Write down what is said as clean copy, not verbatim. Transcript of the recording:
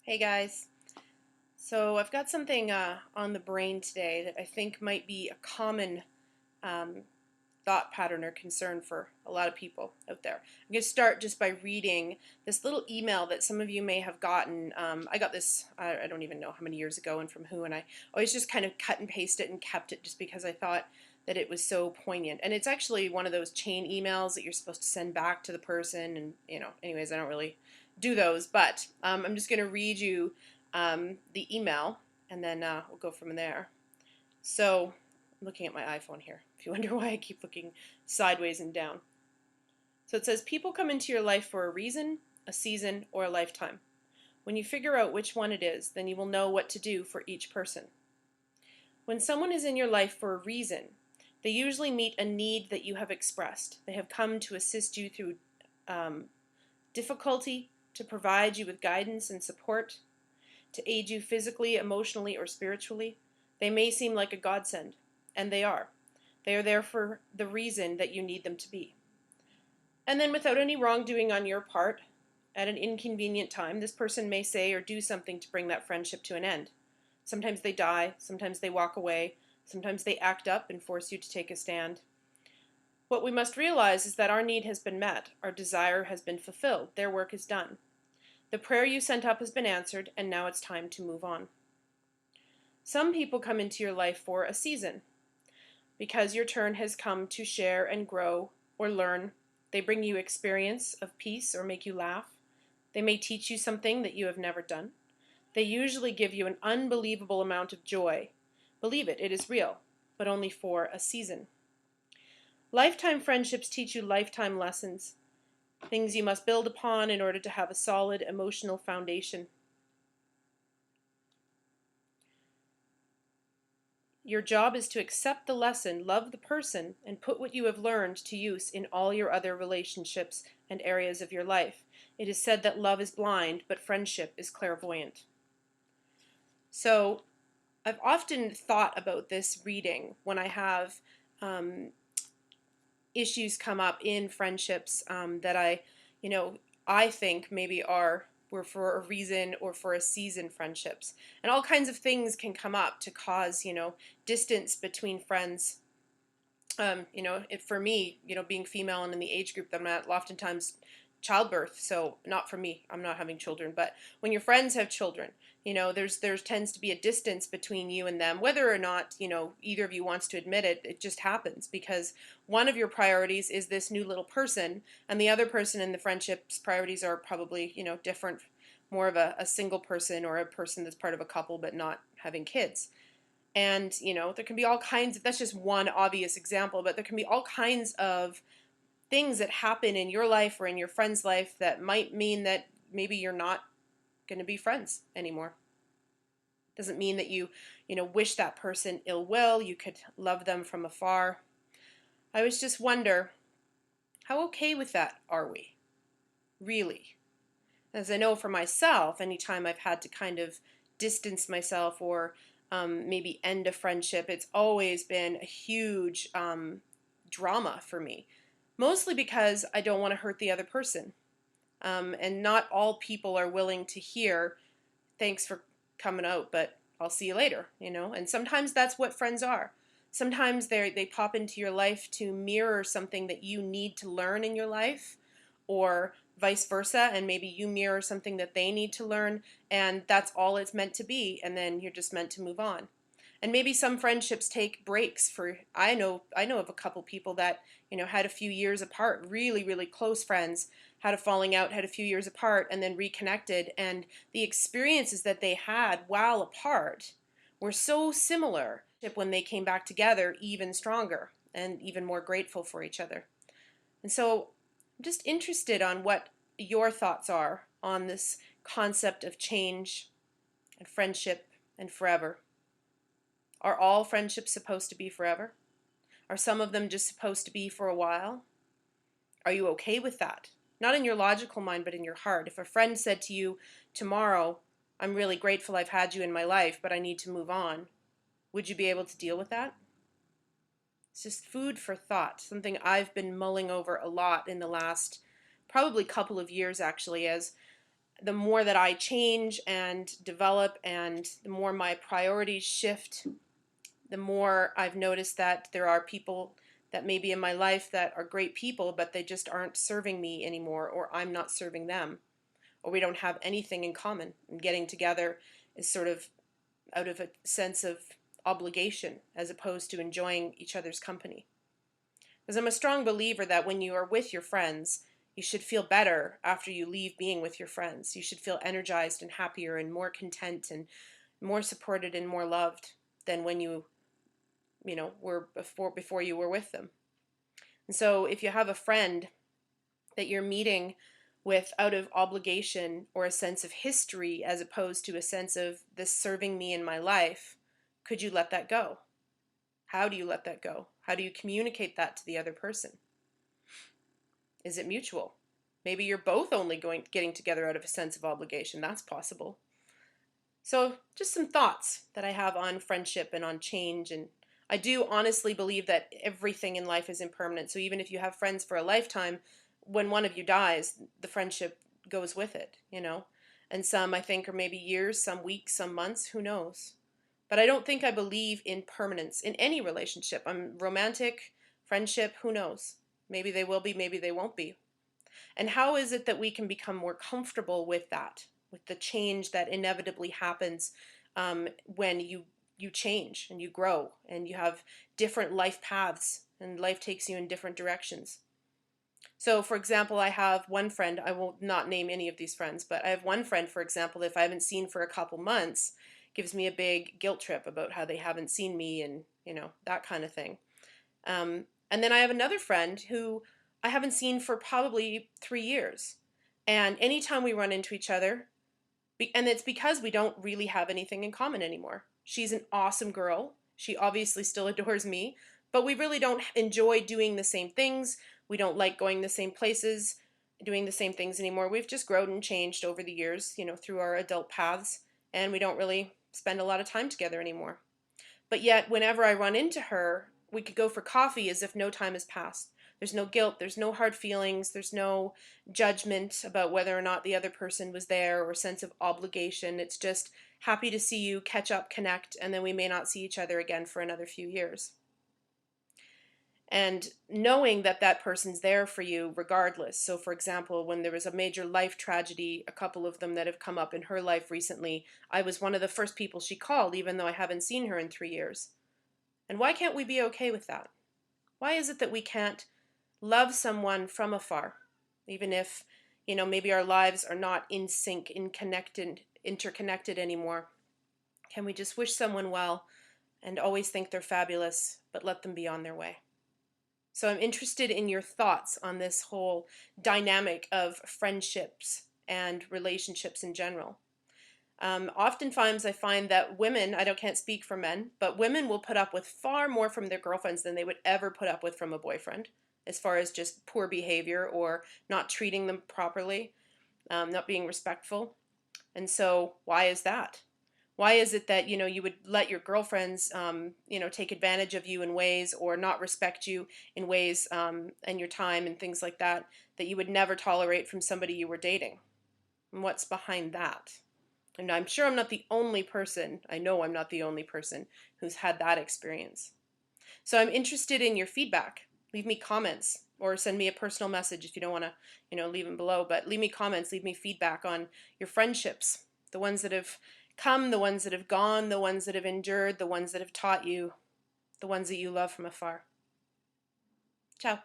Hey guys. So I've got something on the brain today that I think might be a common um, thought pattern or concern for a lot of people out there. I'm going to start just by reading this little email that some of you may have gotten. I got this, I don't even know how many years ago and from who, and I always just kind of cut and paste it and kept it just because I thought that it was so poignant. And it's actually one of those chain emails that you're supposed to send back to the person. And, anyways, I don't really do those, but I'm just going to read you the email and then we'll go from there. So, I'm looking at my iPhone here, if you wonder why I keep looking sideways and down. So it says, people come into your life for a reason, a season, or a lifetime. When you figure out which one it is, then you will know what to do for each person. When someone is in your life for a reason, they usually meet a need that you have expressed. They have come to assist you through difficulty, to provide you with guidance and support, to aid you physically, emotionally, or spiritually. They may seem like a godsend, and they are. They are there for the reason that you need them to be. And then, without any wrongdoing on your part, at an inconvenient time, this person may say or do something to bring that friendship to an end. Sometimes they die, sometimes they walk away, sometimes they act up and force you to take a stand. What we must realize is that our need has been met, our desire has been fulfilled, their work is done. The prayer you sent up has been answered, and now it's time to move on. Some people come into your life for a season, because your turn has come to share and grow or learn. They bring you experience of peace or make you laugh. They may teach you something that you have never done. They usually give you an unbelievable amount of joy. Believe it, it is real, but only for a season. Lifetime friendships teach you lifetime lessons, things you must build upon in order to have a solid emotional foundation. Your job is to accept the lesson, love the person, and put what you have learned to use in all your other relationships and areas of your life. It is said that love is blind, but friendship is clairvoyant. So I've often thought about this reading when I have issues come up in friendships that I think maybe were for a reason or for a season friendships. And all kinds of things can come up to cause, distance between friends. For me, being female and in the age group that I'm at, oftentimes childbirth. So not for me, I'm not having children, but when your friends have children, there tends to be a distance between you and them, whether or not, either of you wants to admit it. It just happens because one of your priorities is this new little person, and the other person in the friendship's priorities are probably, different, more of a single person or a person that's part of a couple but not having kids. And, there can be all kinds of, that's just one obvious example, but there can be all kinds of things that happen in your life or in your friend's life that might mean that maybe you're not going to be friends anymore. Doesn't mean that you wish that person ill will. You could love them from afar. I always just wonder, how okay with that are we? Really? As I know for myself, anytime I've had to kind of distance myself or maybe end a friendship, it's always been a huge drama for me. Mostly because I don't want to hurt the other person. And not all people are willing to hear, thanks for coming out, but I'll see you later, And sometimes that's what friends are. Sometimes they pop into your life to mirror something that you need to learn in your life, or vice versa, and maybe you mirror something that they need to learn, and that's all it's meant to be, and then you're just meant to move on. And maybe some friendships take breaks for, I know of a couple people that, had a few years apart, really, really close friends, had a falling out, had a few years apart, and then reconnected. And the experiences that they had while apart were so similar when they came back together, even stronger and even more grateful for each other. And so I'm just interested on what your thoughts are on this concept of change and friendship and forever. Are all friendships supposed to be forever? Are some of them just supposed to be for a while? Are you okay with that? Not in your logical mind, but in your heart. If a friend said to you tomorrow, I'm really grateful I've had you in my life, but I need to move on, would you be able to deal with that? It's just food for thought, something I've been mulling over a lot in the last probably couple of years, actually, as the more that I change and develop and the more my priorities shift, the more I've noticed that there are people that may be in my life that are great people, but they just aren't serving me anymore, or I'm not serving them, or we don't have anything in common. And getting together is sort of out of a sense of obligation as opposed to enjoying each other's company. Because I'm a strong believer that when you are with your friends, you should feel better after you leave being with your friends. You should feel energized and happier and more content and more supported and more loved than when you were before you were with them. And so if you have a friend that you're meeting with out of obligation or a sense of history as opposed to a sense of this serving me in my life, could you let that go? How do you let that go? How do you communicate that to the other person? Is it mutual? Maybe you're both only getting together out of a sense of obligation. That's possible. So just some thoughts that I have on friendship and on change. And I do honestly believe that everything in life is impermanent. So even if you have friends for a lifetime, when one of you dies, the friendship goes with it. And some I think are maybe years, some weeks, some months, who knows. But I don't think I believe in permanence in any relationship. I'm romantic, friendship, who knows? Maybe they will be, maybe they won't be. And how is it that we can become more comfortable with that, with the change that inevitably happens when you change and you grow and you have different life paths and life takes you in different directions? So, for example, I have one friend, I will not name any of these friends, but I have one friend, for example, if I haven't seen for a couple months, gives me a big guilt trip about how they haven't seen me and, that kind of thing. And then I have another friend who I haven't seen for probably 3 years. And anytime we run into each other, and it's because we don't really have anything in common anymore. She's an awesome girl. She obviously still adores me, but we really don't enjoy doing the same things. We don't like going the same places, doing the same things anymore. We've just grown and changed over the years, through our adult paths, and we don't really spend a lot of time together anymore. But yet, whenever I run into her, we could go for coffee as if no time has passed. There's no guilt, there's no hard feelings, there's no judgment about whether or not the other person was there or sense of obligation. It's just happy to see you, catch up, connect, and then we may not see each other again for another few years. And knowing that that person's there for you regardless. So, for example, when there was a major life tragedy, a couple of them that have come up in her life recently, I was one of the first people she called, even though I haven't seen her in 3 years. And why can't we be okay with that? Why is it that we can't love someone from afar, even if, maybe our lives are not in sync, interconnected anymore? Can we just wish someone well and always think they're fabulous, but let them be on their way? So I'm interested in your thoughts on this whole dynamic of friendships and relationships in general. Oftentimes I find that women, can't speak for men, but women will put up with far more from their girlfriends than they would ever put up with from a boyfriend, as far as just poor behavior or not treating them properly, not being respectful. And so why is that? Why is it that, you would let your girlfriends, take advantage of you in ways or not respect you in ways and your time and things like that, that you would never tolerate from somebody you were dating? And what's behind that? And I'm sure I'm not the only person, I know I'm not the only person who's had that experience. So I'm interested in your feedback. Leave me comments or send me a personal message if you don't want to, leave them below. But leave me comments, leave me feedback on your friendships, the ones that have come, the ones that have gone, the ones that have endured, the ones that have taught you, the ones that you love from afar. Ciao.